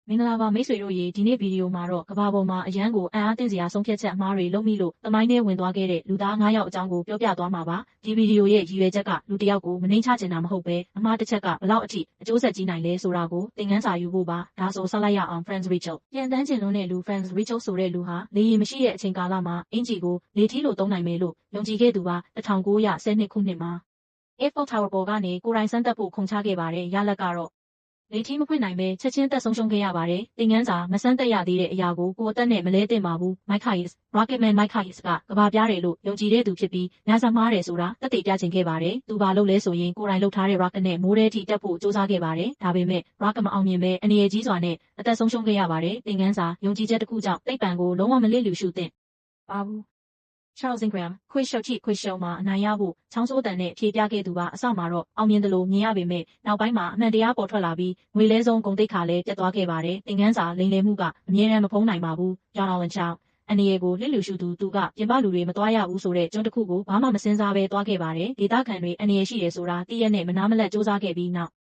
မင်္ဂလာပါမိတ်ဆွေတို့ရေဒီနေ့ဗီဒီယိုမှာတော့ကဘာပေါ်မှာအရန်ကိုအံ့အားသင့်စရာဆုံးဖြတ်ချက်အမှားတွေလုပ်မိလို့သမိုင်းထဲဝင်သွားခဲ့တဲ့လူသား9ယောက်အကြောင်းကိုပြောပြသွားမှာပါဒီဗီဒီယိုရဲ့ရည်ရွယ်ချက်ကလူတစ်ယောက်ကိုမနှိမ်ချချင်တာမဟုတ်ပဲအမှားတစ်ချက်ကဘလောက်အထိအကျိုးဆက်ကြီးနိုင်လဲဆိုတာကိုသင်ခန်းစာယူဖို့ပါဒါဆိုဆက်လိုက်ရအောင် Friends Rachel ပြန်တန်းကျင်လွန်းတဲ့လူ Friends Rachel ဆိုတဲ့လူဟာလေရင်မရှိတဲ့အချိန်ကာလမှာအင်ဂျီကိုလေထီးလိုသုံးနိုင်မယ်လို့ယုံကြည်ခဲ့သူပါ1912ခုနှစ်မှာ Eiffel Tower ပေါ်ကနေကိုယ်တိုင်စမ်းသပ်ဖို့ခုန်ချခဲ့ပါတယ်ရလဒ်ကတော့လေထီးမဖွင့်နိုင်ပဲချက်ချင်းတက်ဆုံးရှုံးခဲ့ရပါတယ်။သင်ခန်းစာမစမ်းသက်ရသေးတဲ့အရာကိုကိုယ်အသက်နဲ့မလဲသင့်ပါဘူး။ Mike Hayes, Rocketman Mike Hayes ကကဘာပြားတယ်လို့ယုံကြည်တဲ့သူဖြစ်ပြီးညစာမှားတယ်ဆိုတာသက်သေပြချင်ခဲ့ပါတယ်။သူဘာလုပ်လဲဆိုရင်ကိုယ်တိုင်လှုပ်ထားတဲ့ rocket နဲ့မိုးထဲထိတက်ဖို့စူးစမ်းခဲ့ပါတယ်။ဒါပေမဲ့ rocket မအောင်မြင်ပဲအနေရကြီးစွာနဲ့အသက်ဆုံးရှုံးခဲ့ရပါတယ်။သင်ခန်းစာယုံကြည်ချက်တစ်ခုကြောင့်သိပ္ပံကိုလုံးဝမလစ်လျူရှုသင့်ပါဘူး။ Charles Ingram quiz show မှာအနိုင်ရဖို့ချောင်းဆိုးတန်နဲ့ဖြေပြခဲ့သူပါအစမှာတော့အောင်မြင်တယ်လို့မြင်ရပေမဲ့နောက်ပိုင်းမှာအမှန်တရားပေါ်ထွက်လာပြီးငွေလဲဆုံးဂုဏ်သိက္ခာလည်းပြတ်သွားခဲ့ပါတယ်သင်ခန်းစာလိမ်လည်မှုကအမြဲတမ်းမဖုံးနိုင်ပါဘူး John Allen Chow အနေရကိုလစ်လျူရှုသူကပြင်ပလူတွေမသွားရဘူးဆိုတဲ့ကျွန်းတစ်ခုကိုဘာမှမစင်စားပဲသွားခဲ့ပါတယ်ဒေသခံတွေအနေရရှိတယ်ဆိုတာတည့်ရက်နဲ့မနာမလတ်စူးစမ်းခဲ့ပြီးနောက်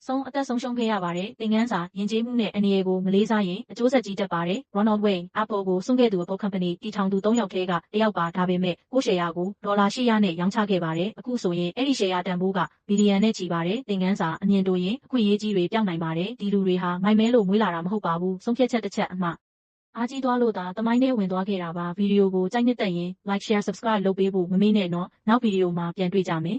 ဆုံးအသက်ဆုံးရှုံးခဲ့ရပါတယ်သင်ခန်းစာယဉ်ကျေးမှုနဲ့အနေရကိုမလေးစားရင်အကျိုးဆက်ကြီးတတ်ပါတယ် Ronald Wayne Apple ကိုစွန့်ခဲ့သူအပုတ် company တည်ထောင်သူ3ယောက်ထဲကတစ်ယောက်ပါဒါပေမဲ့ကိုရှယ်ယာကိုဒေါ်လာ800နဲ့ရောင်းချခဲ့ပါတယ်အခုဆိုရင်အဲ့ဒီရှယ်ယာတန်ဖိုးကဘီလီယံနဲ့ချီပါတယ်သင်ခန်းစာအမြင်တိုရင်အခွင့်အရေးကြီးတွေပြောင်းနိုင်ပါတယ်ဒီလူတွေဟာမိုက်မဲလို့မွေးလာတာမဟုတ်ပါဘူးဆုံးဖြတ်ချက်တစ်ချက်အမှအားကြီးသွားလို့သာသမိုင်းထဲဝင်သွားခဲ့တာပါဗီဒီယိုကိုကြိုက်နှစ်သက်ရင် like share subscribe လုပ်ပေးဖို့မမေ့နဲ့နော်နောက်ဗီဒီယိုမှာပြန်တွေ့ကြမယ်